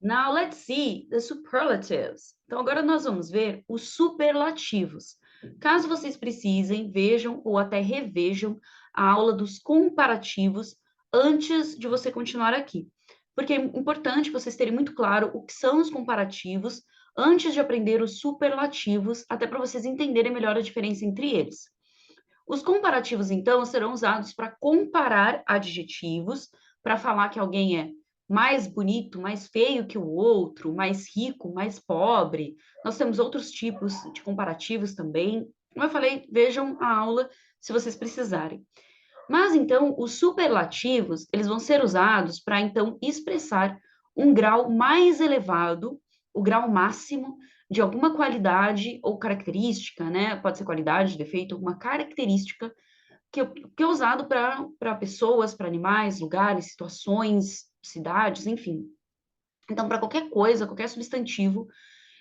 Now let's see the superlatives. Então agora nós vamos ver os superlativos. Caso vocês precisem, vejam ou até revejam a aula dos comparativos antes de você continuar aqui. Porque é importante vocês terem muito claro o que são os comparativos antes de aprender os superlativos, até para vocês entenderem melhor a diferença entre eles. Os comparativos, então, serão usados para comparar adjetivos, para falar que alguém é mais bonito, mais feio que o outro, mais rico, mais pobre. Nós temos outros tipos de comparativos também. Como eu falei, vejam a aula se vocês precisarem. Mas então, os superlativos, eles vão ser usados para então expressar um grau mais elevado, o grau máximo de alguma qualidade ou característica, né? Pode ser qualidade, defeito, alguma característica que é usado para pessoas, para animais, lugares, situações, cidades, enfim. Então, para qualquer coisa, qualquer substantivo,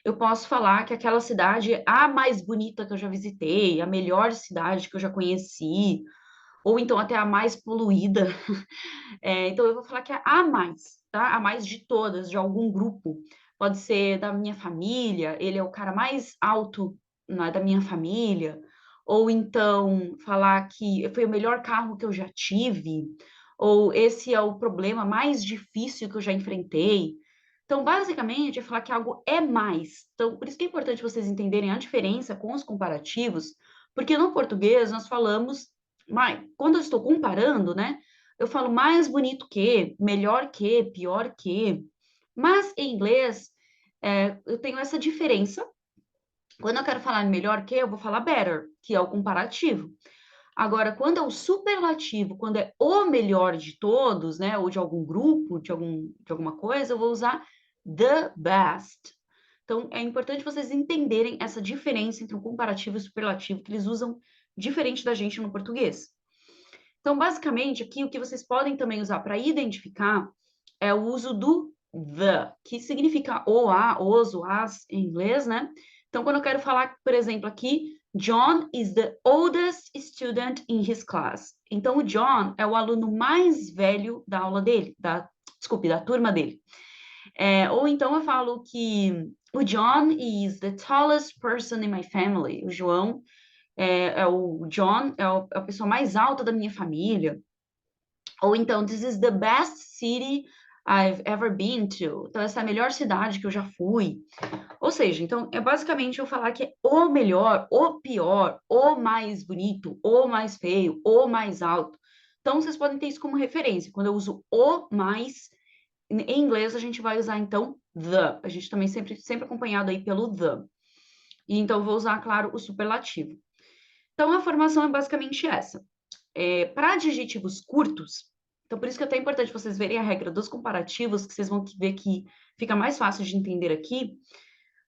eu posso falar que aquela cidade é a mais bonita que eu já visitei, a melhor cidade que eu já conheci, ou então até a mais poluída. Então, eu vou falar que é a mais, tá? A mais de todas, de algum grupo. Pode ser da minha família, ele é o cara mais alto, né, da minha família. Ou então falar que foi o melhor carro que eu já tive. Ou esse é o problema mais difícil que eu já enfrentei. Então, basicamente, é falar que algo é mais. Então, por isso que é importante vocês entenderem a diferença com os comparativos, porque no português nós falamos, quando eu estou comparando, né? Eu falo mais bonito que, melhor que, pior que. Mas em inglês, eu tenho essa diferença. Quando eu quero falar melhor que, eu vou falar better, que é o comparativo. Agora, quando é o superlativo, quando é o melhor de todos, né, ou de algum grupo, de alguma coisa, eu vou usar the best. Então, é importante vocês entenderem essa diferença entre o comparativo e o superlativo, que eles usam diferente da gente no português. Então, basicamente, aqui o que vocês podem também usar para identificar é o uso do the, que significa o, a, os, o, as em inglês, né? Então, quando eu quero falar, por exemplo, aqui, John is the oldest student in his class. Então, o John é o aluno mais velho da aula dele, desculpe, da turma dele. Ou então eu falo que o John is the tallest person in my family. O João o John é a pessoa mais alta da minha família. Ou então, this is the best city I've ever been to. Então, essa é a melhor cidade que eu já fui. Ou seja, então, é basicamente eu falar que é o melhor, o pior, o mais bonito, o mais feio, o mais alto. Então, vocês podem ter isso como referência. Quando eu uso o mais, em inglês a gente vai usar, então, the. A gente também sempre acompanhado aí pelo the. E então, eu vou usar, claro, o superlativo. Então, a formação é basicamente essa. Para adjetivos curtos, então por isso que é até importante vocês verem a regra dos comparativos, que vocês vão ver que fica mais fácil de entender aqui.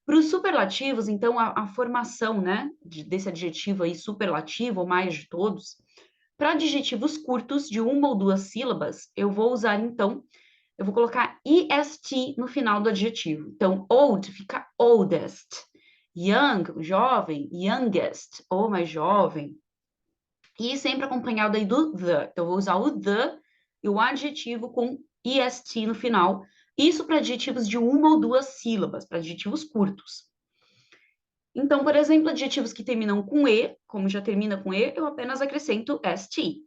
Para os superlativos, então, a formação, né, desse adjetivo aí, superlativo, ou mais de todos, para adjetivos curtos, de uma ou duas sílabas, eu vou usar, então, eu vou colocar est no final do adjetivo. Então, old fica oldest. Young, jovem, youngest, ou mais jovem. E sempre acompanhado aí do the. Então, eu vou usar o the e o adjetivo com est no final. Isso para adjetivos de uma ou duas sílabas, para adjetivos curtos. Então, por exemplo, adjetivos que terminam com e, como já termina com e, eu apenas acrescento st.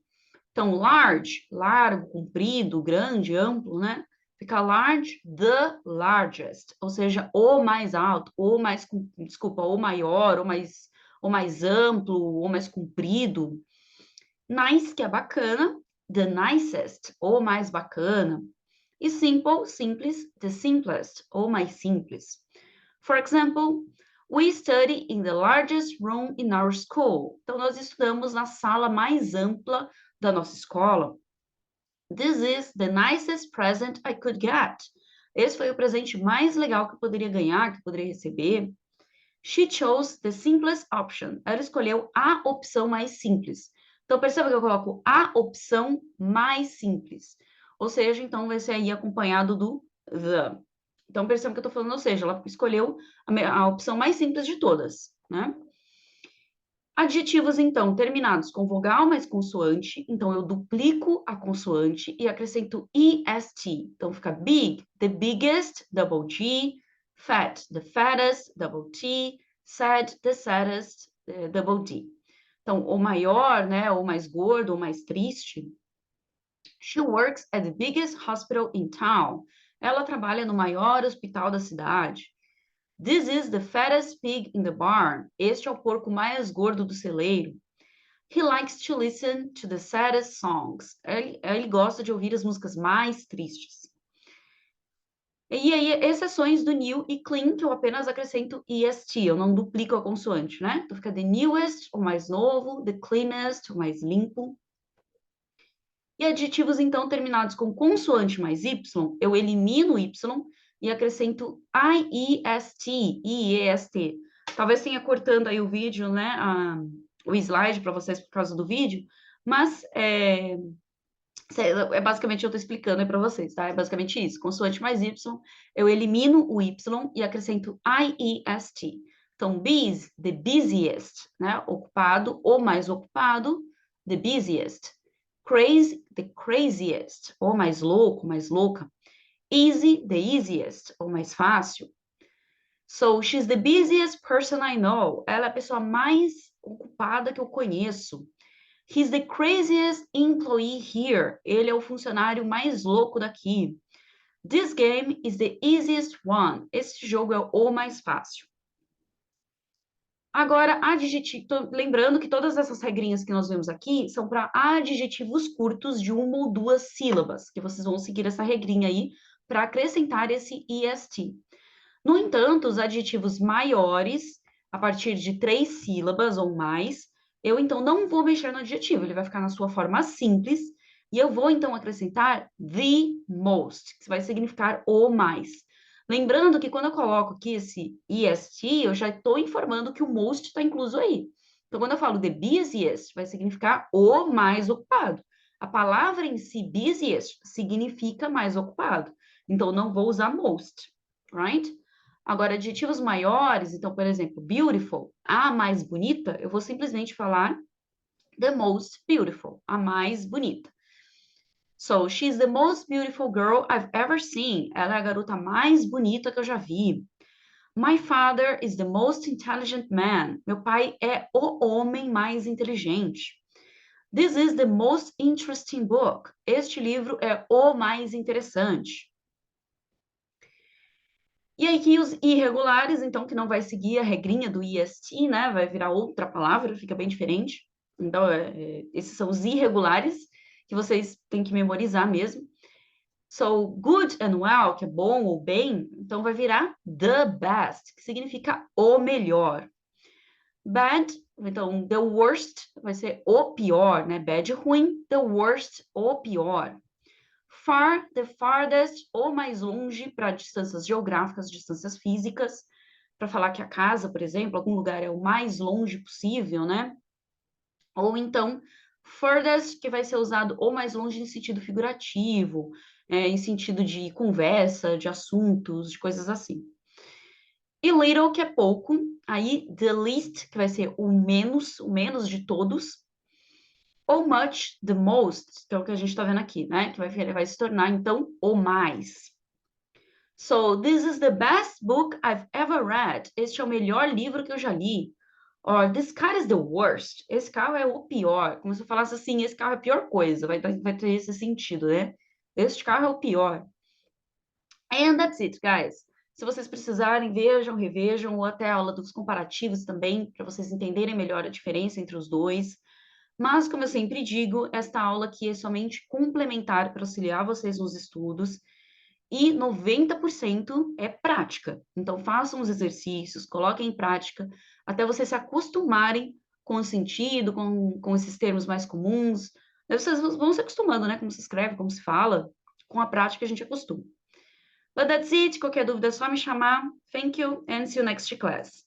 Então, large, largo, comprido, grande, amplo, né? Fica large, the largest, ou seja, o mais alto, o mais, desculpa, o maior, o mais amplo, o mais comprido. Nice, que é bacana, the nicest, ou mais bacana. E simple, simples, the simplest, ou mais simples. For example, we study in the largest room in our school. Então, nós estudamos na sala mais ampla da nossa escola. This is the nicest present I could get. Esse foi o presente mais legal que eu poderia ganhar, que eu poderia receber. She chose the simplest option. Ela escolheu a opção mais simples. Então, perceba que eu coloco a opção mais simples. Ou seja, então vai ser aí acompanhado do the. Então, perceba que eu estou falando, ou seja, ela escolheu a opção mais simples de todas, né? Adjetivos, então, terminados com vogal mais consoante, então eu duplico a consoante e acrescento est. Então fica big, the biggest, double G, fat, the fattest, double T, sad, the saddest, double D. Então, o maior, né, ou mais gordo, ou mais triste. She works at the biggest hospital in town. Ela trabalha no maior hospital da cidade. This is the fattest pig in the barn. Este é o porco mais gordo do celeiro. He likes to listen to the saddest songs. Ele gosta de ouvir as músicas mais tristes. E aí, exceções do new e clean, que eu apenas acrescento est, eu não duplico a consoante, né? Então fica the newest, o mais novo, the cleanest, o mais limpo. E adjetivos, então, terminados com consoante mais y, eu elimino o y e acrescento iest. Talvez tenha cortando aí o vídeo, né, o slide para vocês por causa do vídeo, mas basicamente eu estou explicando aí para vocês, tá? É basicamente isso. Consoante mais y, eu elimino o y e acrescento iest. Então, busy, the busiest, né? Ocupado, o mais ocupado, the busiest. Crazy, the craziest, ou mais louco, mais louca. Easy, the easiest, ou mais fácil. So, she's the busiest person I know. Ela é a pessoa mais ocupada que eu conheço. He's the craziest employee here. Ele é o funcionário mais louco daqui. This game is the easiest one. Este jogo é o mais fácil. Agora, adjetivo, lembrando que todas essas regrinhas que nós vemos aqui são para adjetivos curtos de uma ou duas sílabas, que vocês vão seguir essa regrinha aí para acrescentar esse est. No entanto, os adjetivos maiores, a partir de 3 sílabas ou mais, eu então não vou mexer no adjetivo, ele vai ficar na sua forma simples, e eu vou então acrescentar the most, que vai significar o mais. Lembrando que quando eu coloco aqui esse est, eu já estou informando que o most está incluso aí. Então, quando eu falo the busiest, vai significar o mais ocupado. A palavra em si, busiest, significa mais ocupado. Então, não vou usar most, right? Agora, adjetivos maiores, então, por exemplo, beautiful, a mais bonita, eu vou simplesmente falar the most beautiful, a mais bonita. So, she's the most beautiful girl I've ever seen. Ela é a garota mais bonita que eu já vi. My father is the most intelligent man. Meu pai é o homem mais inteligente. This is the most interesting book. Este livro é o mais interessante. E aí que os irregulares, então, que não vai seguir a regrinha do est, né? Vai virar outra palavra, fica bem diferente. Então, esses são os irregulares que vocês têm que memorizar mesmo. So, good and well, que é bom ou bem, então vai virar the best, que significa o melhor. Bad, então, the worst vai ser o pior, né? Bad, ruim, the worst, o pior. Far, the farthest, ou mais longe, para distâncias geográficas, distâncias físicas, para falar que a casa, por exemplo, algum lugar é o mais longe possível, né? Ou então, furthest, que vai ser usado ou mais longe em sentido figurativo, em sentido de conversa, de assuntos, de coisas assim. E little, que é pouco, aí the least, que vai ser o menos de todos, ou much, the most, que é o que a gente está vendo aqui, né? Que vai se tornar, então, o mais. So, this is the best book I've ever read. Este é o melhor livro que eu já li. Or, this car is the worst. Esse carro é o pior. Como se eu falasse assim, esse carro é a pior coisa. Vai ter esse sentido, né? Este carro é o pior. And that's it, guys. Se vocês precisarem, vejam, revejam, ou até a aula dos comparativos também, para vocês entenderem melhor a diferença entre os dois. Mas, como eu sempre digo, esta aula aqui é somente complementar para auxiliar vocês nos estudos e 90% é prática. Então, façam os exercícios, coloquem em prática, até vocês se acostumarem com o sentido, com esses termos mais comuns. Daí vocês vão se acostumando, né? Como se escreve, como se fala. Com a prática a gente acostuma. But that's it. Qualquer dúvida é só me chamar. Thank you and see you next class.